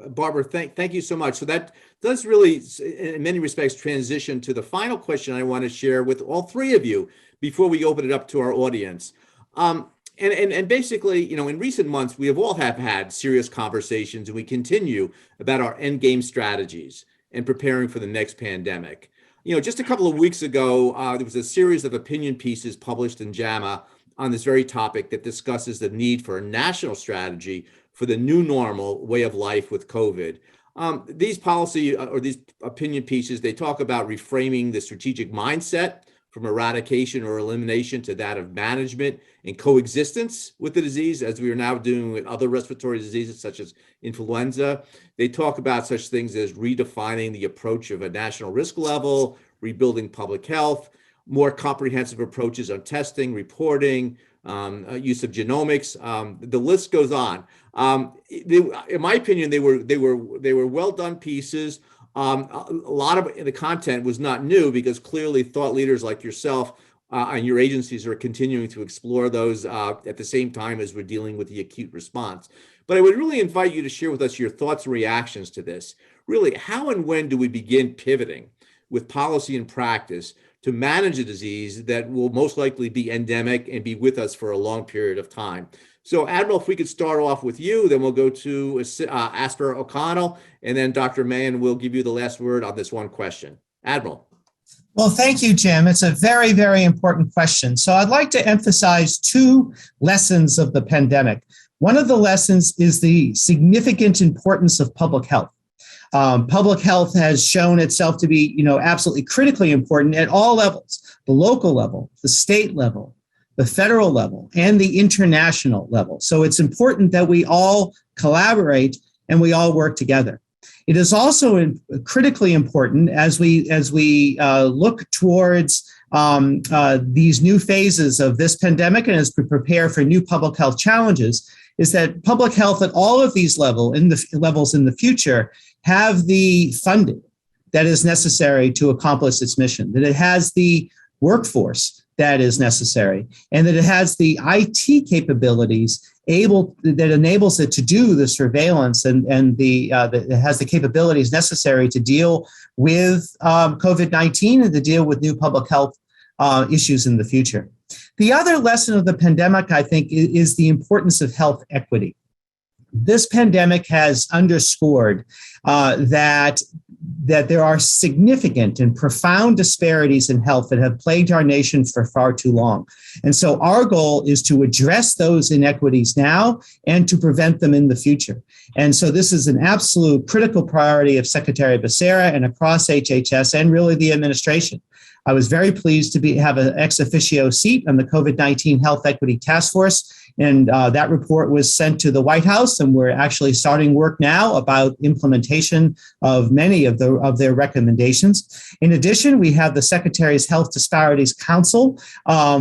Barbara, thank you so much. So that does really, in many respects, transition to the final question I want to share with all 3 of you before we open it up to our audience. And basically, in recent months, we have all had serious conversations, and we continue about our end game strategies and preparing for the next pandemic. Just a couple of weeks ago, there was a series of opinion pieces published in JAMA on this very topic that discusses the need for a national strategy for the new normal way of life with COVID. These policy or these opinion pieces, they talk about reframing the strategic mindset from eradication or elimination to that of management and coexistence with the disease, as we are now doing with other respiratory diseases such as influenza. They talk about such things as redefining the approach of a national risk level, rebuilding public health, more comprehensive approaches on testing, reporting, use of genomics. The list goes on. In my opinion, they were well done pieces. A lot of the content was not new, because clearly thought leaders like yourself and your agencies are continuing to explore those at the same time as we're dealing with the acute response. But I would really invite you to share with us your thoughts and reactions to this. Really, how and when do we begin pivoting with policy and practice to manage a disease that will most likely be endemic and be with us for a long period of time? So, Admiral, if we could start off with you, then we'll go to Asper O'Connell, and then Dr. Mann will give you the last word on this one question. Admiral. Well, thank you, Jim. It's a very, very important question. So I'd like to emphasize 2 lessons of the pandemic. One of the lessons is the significant importance of public health. Public health has shown itself to be, absolutely critically important at all levels: the local level, the state level, the federal level, and the international level. So it's important that we all collaborate and we all work together. It is also critically important as we look towards these new phases of this pandemic, and as we prepare for new public health challenges, is that public health at all of these levels in the future have the funding that is necessary to accomplish its mission, that it has the workforce that is necessary, and that it has the IT capabilities that enables it to do the surveillance and that has the capabilities necessary to deal with COVID-19 and to deal with new public health issues in the future. The other lesson of the pandemic, I think, is the importance of health equity. This pandemic has underscored that there are significant and profound disparities in health that have plagued our nation for far too long. And so our goal is to address those inequities now and to prevent them in the future. And so this is an absolute critical priority of Secretary Becerra and across HHS and really the administration. I was very pleased to have an ex officio seat on the COVID-19 Health Equity Task Force. And that report was sent to the White House, and we're actually starting work now about implementation of many of their recommendations. In addition, we have the Secretary's Health Disparities Council,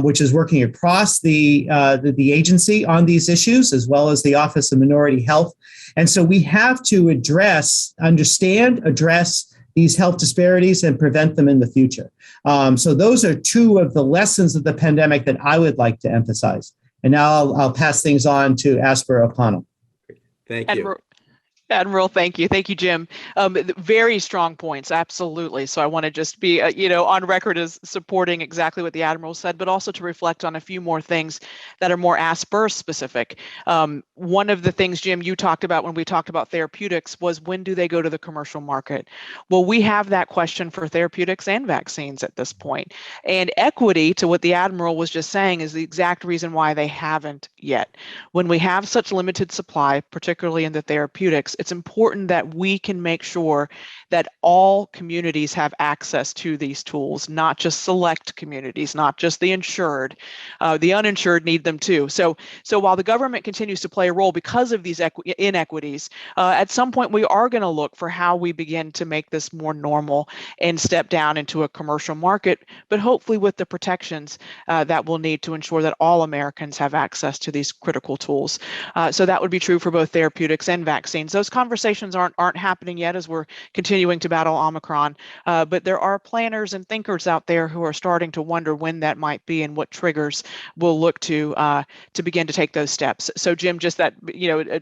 which is working across the agency on these issues, as well as the Office of Minority Health. And so we have to address these health disparities and prevent them in the future. So those are two of the lessons of the pandemic that I would like to emphasize. And now I'll pass things on to Asper O'Connell. Thank you. Admiral, thank you. Thank you, Jim. Very strong points, absolutely. So I want to just be, on record as supporting exactly what the Admiral said, but also to reflect on a few more things that are more ASPR specific. One of the things, Jim, you talked about when we talked about therapeutics was when do they go to the commercial market? Well, we have that question for therapeutics and vaccines at this point. And equity, to what the Admiral was just saying, is the exact reason why they haven't yet. When we have such limited supply, particularly in the therapeutics, it's important that we can make sure that all communities have access to these tools, not just select communities, not just the insured. The uninsured need them too. So while the government continues to play a role because of these inequities, at some point we are going to look for how we begin to make this more normal and step down into a commercial market, but hopefully with the protections that we'll need to ensure that all Americans have access to these critical tools. So that would be true for both therapeutics and vaccines. Those conversations aren't happening yet as we're continuing to battle Omicron, but there are planners and thinkers out there who are starting to wonder when that might be and what triggers we'll look to begin to take those steps. So Jim, just that,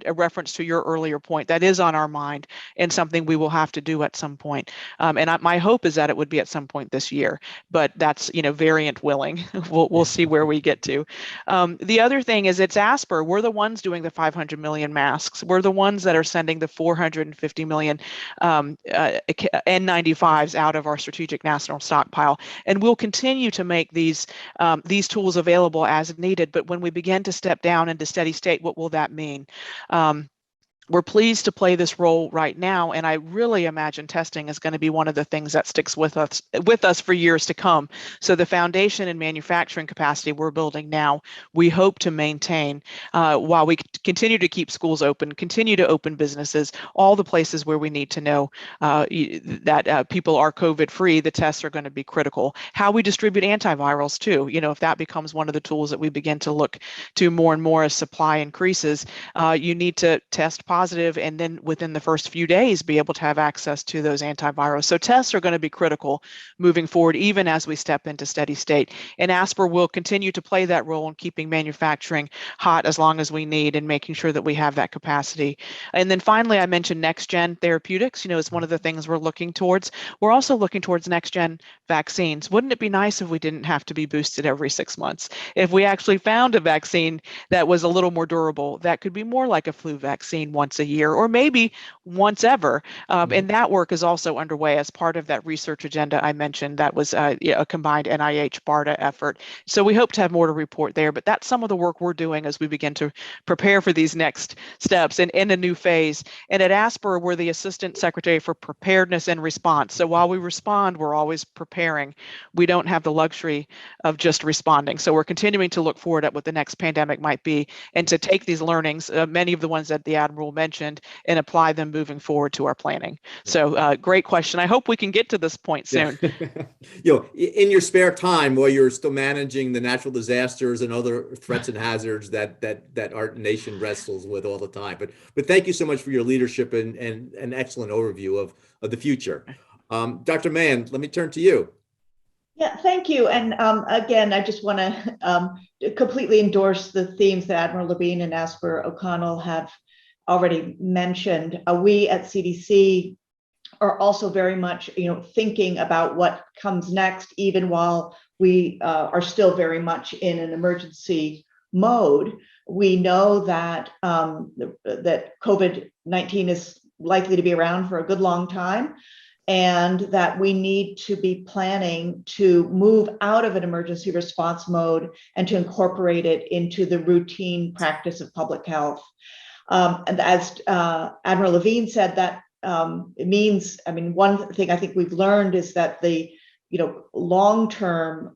a reference to your earlier point, that is on our mind and something we will have to do at some point. My hope is that it would be at some point this year, but that's, variant willing. We'll see where we get to. The other thing is it's ASPR. We're the ones doing the 500 million masks. We're the ones that are sending the 450 million N95s out of our strategic national stockpile. And we'll continue to make these tools available as needed. But when we begin to step down into steady state, what will that mean? We're pleased to play this role right now, and I really imagine testing is going to be one of the things that sticks with us for years to come. So the foundation and manufacturing capacity we're building now, we hope to maintain while we continue to keep schools open, continue to open businesses, all the places where we need to know that people are COVID-free. The tests are going to be critical. How we distribute antivirals too, if that becomes one of the tools that we begin to look to more and more as supply increases, you need to test positive and then within the first few days be able to have access to those antivirals. So tests are going to be critical moving forward, even as we step into steady state. And ASPR will continue to play that role in keeping manufacturing hot as long as we need and making sure that we have that capacity. And then finally, I mentioned next-gen therapeutics, is one of the things we're looking towards. We're also looking towards next-gen vaccines. Wouldn't it be nice if we didn't have to be boosted every 6 months? If we actually found a vaccine that was a little more durable, that could be more like a flu vaccine once a year, or maybe once ever. And that work is also underway as part of that research agenda I mentioned that was a combined NIH-BARDA effort. So we hope to have more to report there, but that's some of the work we're doing as we begin to prepare for these next steps and in a new phase. And at ASPR, we're the Assistant Secretary for Preparedness and Response. So while we respond, we're always preparing. We don't have the luxury of just responding. So we're continuing to look forward at what the next pandemic might be and to take these learnings, many of the ones that the Admiral mentioned, and apply them moving forward to our planning. So great question. I hope we can get to this point soon. Yeah. In your spare time, while you're still managing the natural disasters and other threats and hazards that our nation wrestles with all the time. But thank you so much for your leadership and an excellent overview of the future. Dr. Mann, let me turn to you. Yeah, thank you. And again, I just want to completely endorse the themes that Admiral Levine and Asper O'Connell have already mentioned. We at CDC are also very much, thinking about what comes next, even while we are still very much in an emergency mode. We know that that COVID-19 is likely to be around for a good long time, and that we need to be planning to move out of an emergency response mode and to incorporate it into the routine practice of public health. And as Admiral Levine said, that it means, one thing I think we've learned is that the long-term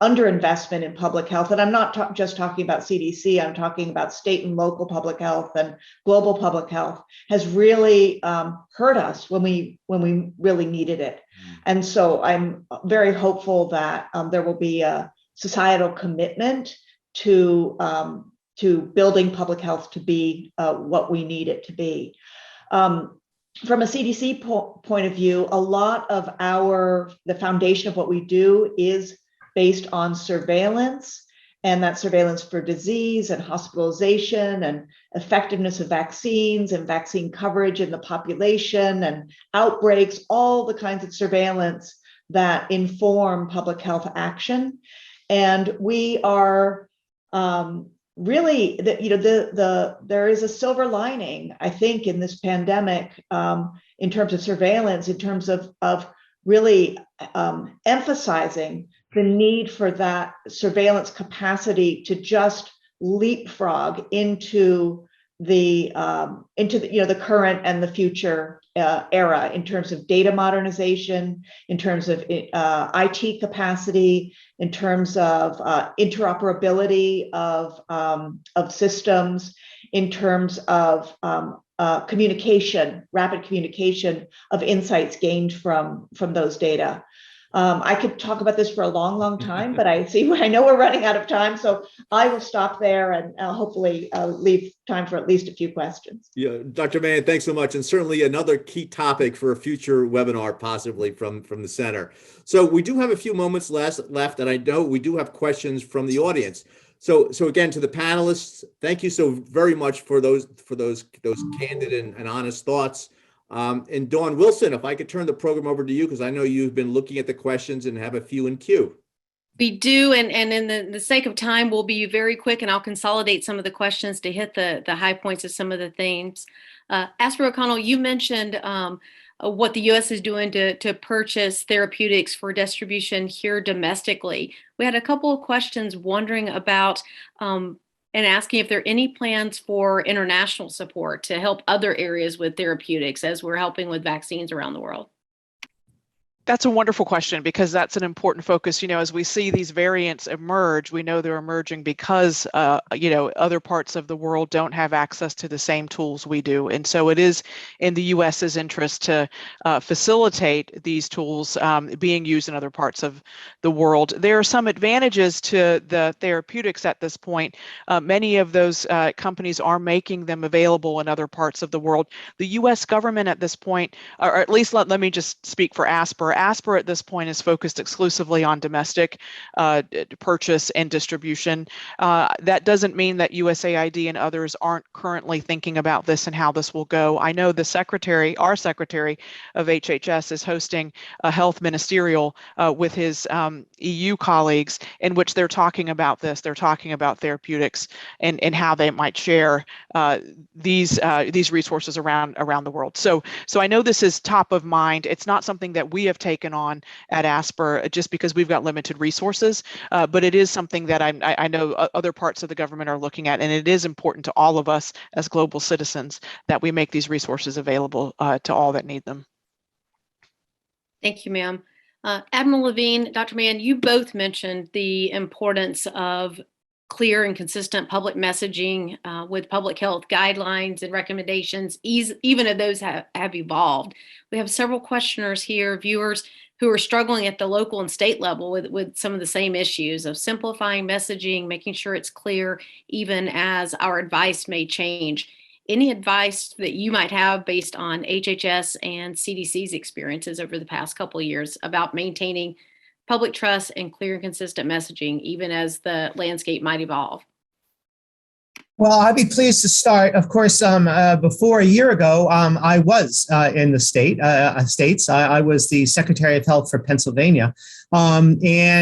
underinvestment in public health, and I'm not just talking about CDC, I'm talking about state and local public health and global public health, has really hurt us when we really needed it. And so I'm very hopeful that there will be a societal commitment to building public health to be what we need it to be. From a CDC point of view, a lot of the foundation of what we do is based on surveillance, and that surveillance for disease and hospitalization and effectiveness of vaccines and vaccine coverage in the population and outbreaks, all the kinds of surveillance that inform public health action. And we are really, there is a silver lining, I think, in this pandemic, in terms of surveillance, in terms of really emphasizing the need for that surveillance capacity to just leapfrog into the current and the future era, in terms of data modernization, in terms of IT capacity, in terms of interoperability of systems, in terms of communication, rapid communication of insights gained from those data. I could talk about this for a long, long time, but I know we're running out of time, so I will stop there and hopefully leave time for at least a few questions. Yeah, Dr. Mann, thanks so much. And certainly another key topic for a future webinar, possibly from the center. So we do have a few moments left, and I know we do have questions from the audience. So again, to the panelists, thank you so very much for those candid and honest thoughts. And Dawn Wilson, if I could turn the program over to you, because I know you've been looking at the questions and have a few in queue. We do, and in the sake of time, we'll be very quick, and I'll consolidate some of the questions to hit the high points of some of the themes. Asper O'Connell, you mentioned what the U.S. is doing to purchase therapeutics for distribution here domestically. We had a couple of questions wondering about and asking if there are any plans for international support to help other areas with therapeutics as we're helping with vaccines around the world. That's a wonderful question, because that's an important focus. As we see these variants emerge, we know they're emerging because, other parts of the world don't have access to the same tools we do. And so it is in the US's interest to facilitate these tools being used in other parts of the world. There are some advantages to the therapeutics at this point. Many of those companies are making them available in other parts of the world. The US government at this point, or at least let me just speak for Asper. Asper at this point is focused exclusively on domestic purchase and distribution. That doesn't mean that USAID and others aren't currently thinking about this and how this will go. I know our secretary of HHS is hosting a health ministerial with his EU colleagues, in which they're talking about this. They're talking about therapeutics and how they might share these resources around the world. So I know this is top of mind. It's not something that we have taken on at Asper just because we've got limited resources, but it is something that I know other parts of the government are looking at, and it is important to all of us as global citizens that we make these resources available to all that need them. Thank you, ma'am. Admiral Levine, Dr. Mann, you both mentioned the importance of clear and consistent public messaging with public health guidelines and recommendations, even if those have evolved. We have several questioners here, viewers, who are struggling at the local and state level with some of the same issues of simplifying messaging, making sure it's clear, even as our advice may change. Any advice that you might have based on HHS and CDC's experiences over the past couple of years about maintaining public trust, and clear and consistent messaging, even as the landscape might evolve? Well, I'd be pleased to start. Of course, before a year ago, I was in the states. I was the Secretary of Health for Pennsylvania, and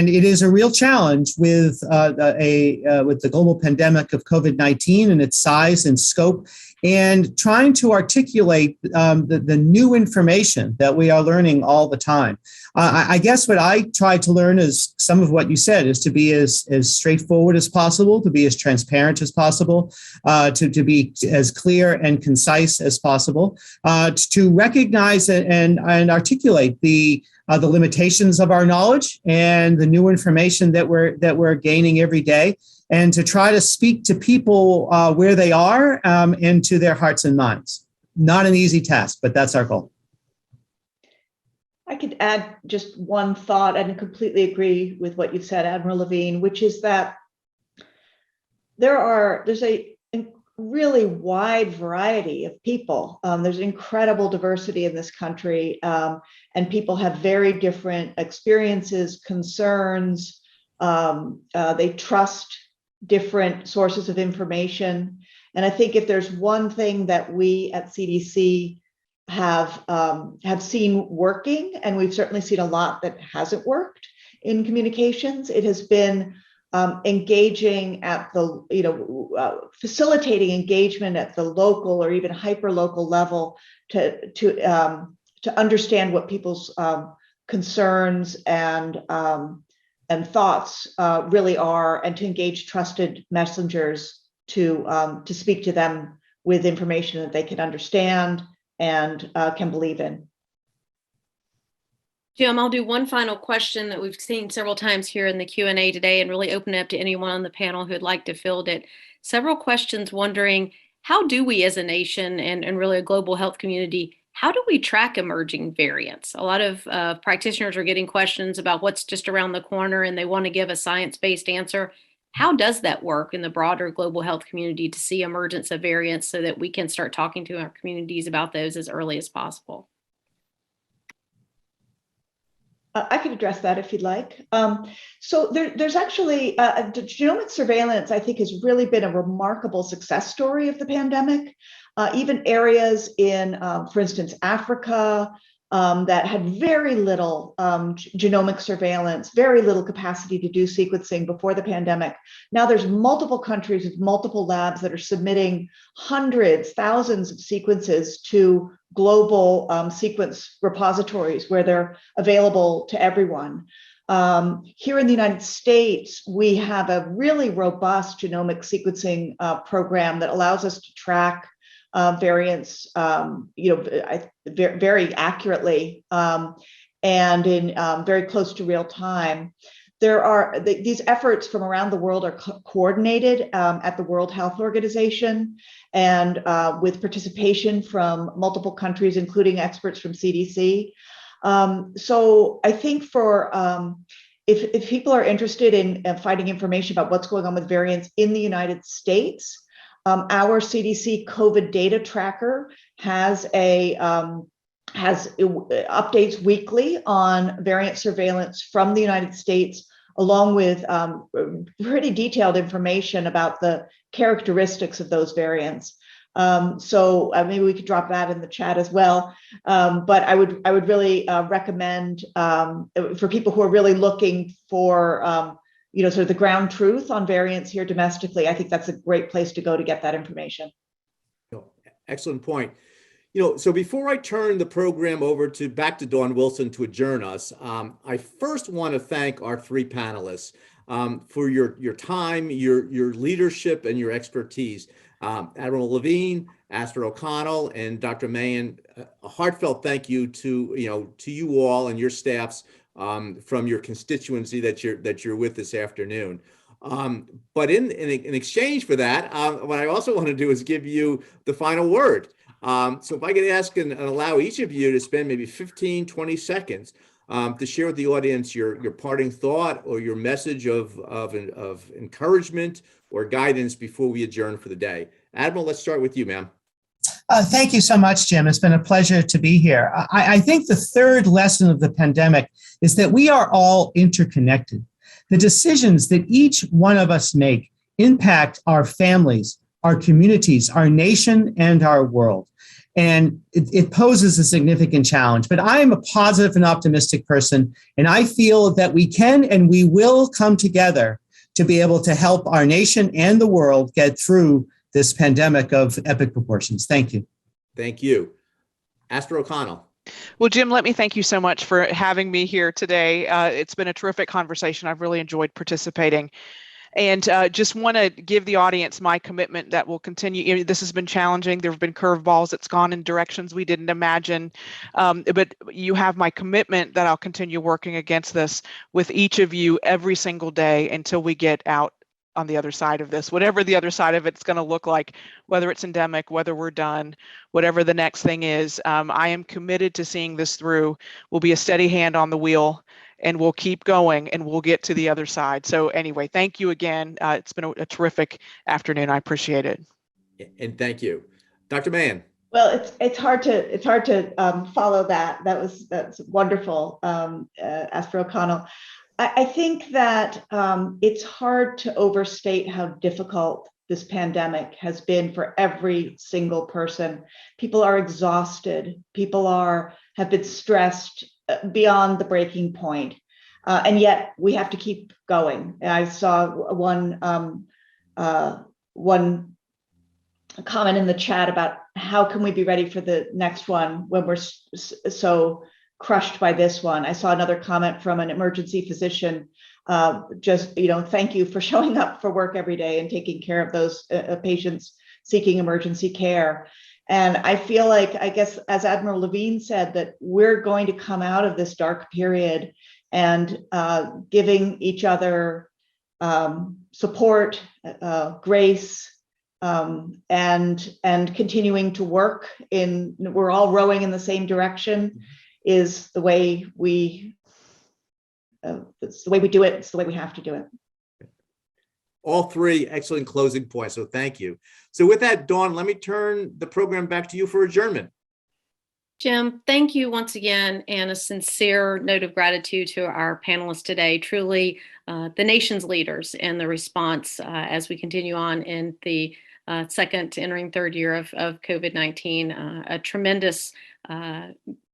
it is a real challenge with the global pandemic of COVID-19 and its size and scope, and trying to articulate the new information that we are learning all the time. I guess what I tried to learn is some of what you said, is to be as straightforward as possible, to be as transparent as possible, to be as clear and concise as possible, to recognize and articulate the limitations of our knowledge and the new information that we're gaining every day, and to try to speak to people where they are and to their hearts and minds. Not an easy task, but that's our goal. I could add just one thought, and completely agree with what you've said, Admiral Levine, which is that there's a really wide variety of people. There's incredible diversity in this country, and people have very different experiences, concerns. They trust different sources of information. And I think if there's one thing that we at CDC have seen working, and we've certainly seen a lot that hasn't worked in communications, it has been engaging at the, facilitating engagement at the local or even hyper-local level to understand what people's concerns and thoughts really are, and to engage trusted messengers to speak to them with information that they can understand and can believe in. Jim, I'll do one final question that we've seen several times here in the Q&A today, and really open it up to anyone on the panel who'd like to field it. Several questions wondering, how do we as a nation and really a global health community, how do we track emerging variants? A lot of practitioners are getting questions about what's just around the corner, and they want to give a science-based answer. How does that work in the broader global health community to see emergence of variants so that we can start talking to our communities about those as early as possible? I can address that if you'd like. So there's actually genomic surveillance, I think, has really been a remarkable success story of the pandemic. Even areas in, for instance, Africa, that had very little genomic surveillance, very little capacity to do sequencing before the pandemic. Now there's multiple countries with multiple labs that are submitting hundreds, thousands of sequences to global sequence repositories where they're available to everyone. Here in the United States, we have a really robust genomic sequencing program that allows us to track variants, very accurately and in very close to real time. There are these efforts from around the world are coordinated at the World Health Organization, and with participation from multiple countries, including experts from CDC. So I think for if people are interested in finding information about what's going on with variants in the United States, our CDC COVID data tracker has updates weekly on variant surveillance from the United States, along with pretty detailed information about the characteristics of those variants. So maybe we could drop that in the chat as well. But I would really recommend for people who are really looking for sort of the ground truth on variants here domestically, I think that's a great place to go to get that information. Excellent point. So before I turn the program over back to Dawn Wilson to adjourn us, I first want to thank our three panelists for your time, your leadership, and your expertise. Admiral Levine, Astor O'Connell, and Dr. Mann, a heartfelt thank you to you all and your staffs from your constituency that you're with this afternoon. But in exchange for that, what I also want to do is give you the final word. So if I could ask and allow each of you to spend maybe 15, 20 seconds to share with the audience your parting thought or your message of encouragement or guidance before we adjourn for the day. Admiral, let's start with you, ma'am. Thank you so much, Jim. It's been a pleasure to be here. I think the third lesson of the pandemic is that we are all interconnected. The decisions that each one of us make impact our families, our communities, our nation, and our world. And it poses a significant challenge. But I am a positive and optimistic person, and I feel that we can and we will come together to be able to help our nation and the world get through this pandemic of epic proportions. Thank you. Thank you. Admiral O'Connell. Well, Jim, let me thank you so much for having me here today. It's been a terrific conversation. I've really enjoyed participating. And just want to give the audience my commitment that will continue. You know, this has been challenging. There have been curveballs. It's gone in directions we didn't imagine. But you have my commitment that I'll continue working against this with each of you every single day until we get out on the other side of this, whatever the other side of it's going to look like, whether it's endemic, whether we're done, whatever the next thing is. I am committed to seeing this through. We'll be a steady hand on the wheel, and we'll keep going, and we'll get to the other side. So anyway, thank you again. It's been a terrific afternoon. I appreciate it. And thank you. Dr. Mann. Well, it's hard to follow that. That's wonderful, Admiral O'Connell. I think that it's hard to overstate how difficult this pandemic has been for every single person. People are exhausted. People have been stressed beyond the breaking point, and yet we have to keep going. I saw one comment in the chat about how can we be ready for the next one when we're so crushed by this one. I saw another comment from an emergency physician, thank you for showing up for work every day and taking care of those patients seeking emergency care. And I feel like, I guess, as Admiral Levine said, that we're going to come out of this dark period and giving each other support, grace, and continuing to work we're all rowing in the same direction is the way it's the way we do it. It's the way we have to do it. All three excellent closing points. So thank you. So with that, Dawn, let me turn the program back to you for adjournment. Jim, thank you once again, and a sincere note of gratitude to our panelists today. Truly the nation's leaders in the response as we continue on in the second entering third year of COVID-19. A tremendous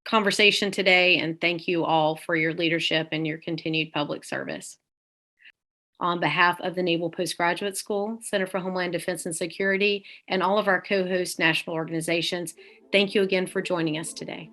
conversation today, and thank you all for your leadership and your continued public service. On behalf of the Naval Postgraduate School, Center for Homeland Defense and Security, and all of our co-host national organizations, thank you again for joining us today.